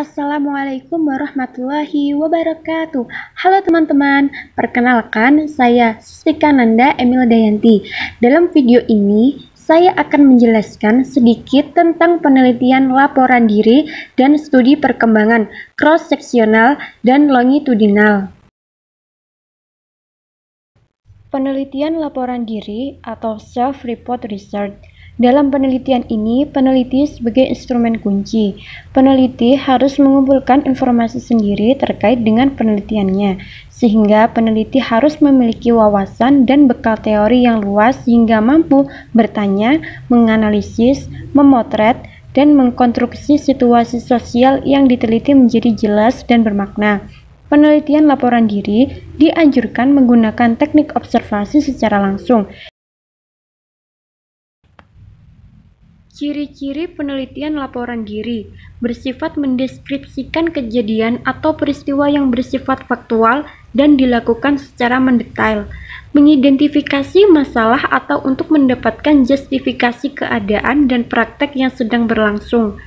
Assalamualaikum warahmatullahi wabarakatuh. Halo teman-teman, perkenalkan saya Sustika Nanda Emil Dayanti. Dalam video ini, saya akan menjelaskan sedikit tentang penelitian laporan diri dan studi perkembangan cross-seksional dan longitudinal. Penelitian laporan diri atau self-report research. Dalam penelitian ini, peneliti sebagai instrumen kunci. Peneliti harus mengumpulkan informasi sendiri terkait dengan penelitiannya, sehingga peneliti harus memiliki wawasan dan bekal teori yang luas sehingga mampu bertanya, menganalisis, memotret, dan mengkonstruksi situasi sosial yang diteliti menjadi jelas dan bermakna. Penelitian laporan diri dianjurkan menggunakan teknik observasi secara langsung. Ciri-ciri penelitian laporan diri bersifat mendeskripsikan kejadian atau peristiwa yang bersifat faktual dan dilakukan secara mendetail, mengidentifikasi masalah atau untuk mendapatkan justifikasi keadaan dan praktek yang sedang berlangsung,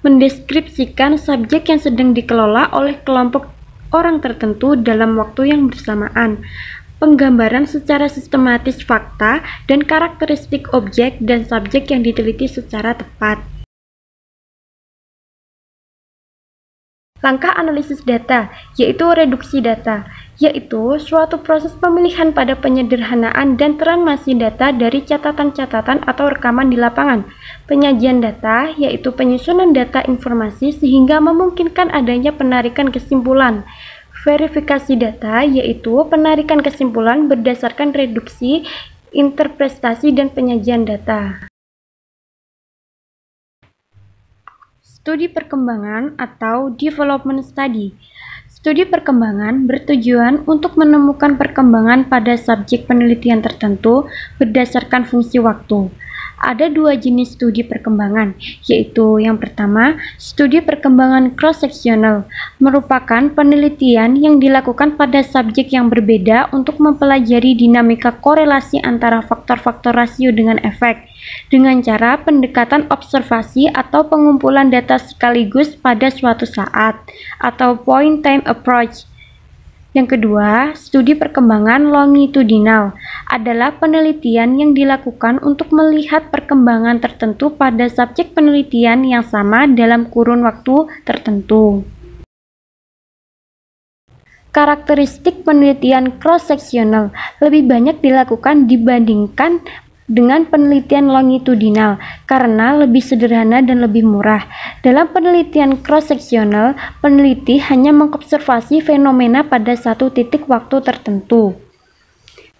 mendeskripsikan subjek yang sedang dikelola oleh kelompok orang tertentu dalam waktu yang bersamaan, penggambaran secara sistematis fakta dan karakteristik objek dan subjek yang diteliti secara tepat. Langkah analisis data, yaitu reduksi data, yaitu suatu proses pemilihan pada penyederhanaan dan transmasi data dari catatan-catatan atau rekaman di lapangan. Penyajian data, yaitu penyusunan data informasi sehingga memungkinkan adanya penarikan kesimpulan. Verifikasi data, yaitu penarikan kesimpulan berdasarkan reduksi, interpretasi, dan penyajian data. Studi perkembangan atau development study. Studi perkembangan bertujuan untuk menemukan perkembangan pada subjek penelitian tertentu berdasarkan fungsi waktu. Ada dua jenis studi perkembangan, yaitu yang pertama, studi perkembangan cross-seksional, merupakan penelitian yang dilakukan pada subjek yang berbeda untuk mempelajari dinamika korelasi antara faktor-faktor rasio dengan efek, dengan cara pendekatan observasi atau pengumpulan data sekaligus pada suatu saat, atau point-time approach. Yang kedua, studi perkembangan longitudinal adalah penelitian yang dilakukan untuk melihat perkembangan tertentu pada subjek penelitian yang sama dalam kurun waktu tertentu. Karakteristik penelitian cross-seksional lebih banyak dilakukan dibandingkan dengan penelitian longitudinal karena lebih sederhana dan lebih murah. Dalam penelitian cross-seksional, peneliti hanya mengobservasi fenomena pada satu titik waktu tertentu.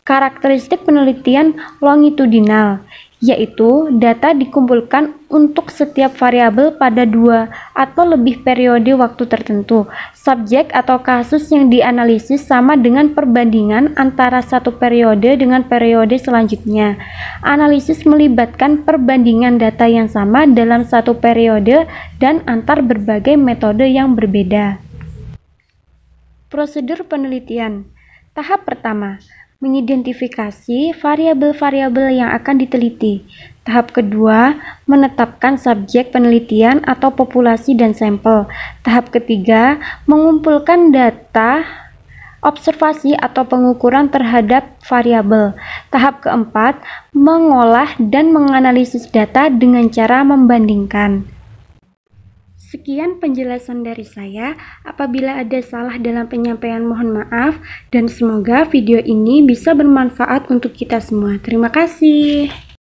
Karakteristik penelitian longitudinal, yaitu data dikumpulkan untuk setiap variabel pada dua atau lebih periode waktu tertentu. Subjek atau kasus yang dianalisis sama dengan perbandingan antara satu periode dengan periode selanjutnya. Analisis melibatkan perbandingan data yang sama dalam satu periode dan antar berbagai metode yang berbeda. Prosedur penelitian. Tahap pertama, mengidentifikasi variabel-variabel yang akan diteliti. Tahap kedua, menetapkan subjek penelitian atau populasi dan sampel. Tahap ketiga, mengumpulkan data observasi atau pengukuran terhadap variabel. Tahap keempat, mengolah dan menganalisis data dengan cara membandingkan. Sekian penjelasan dari saya. Apabila ada salah dalam penyampaian, mohon maaf, dan semoga video ini bisa bermanfaat untuk kita semua. Terima kasih.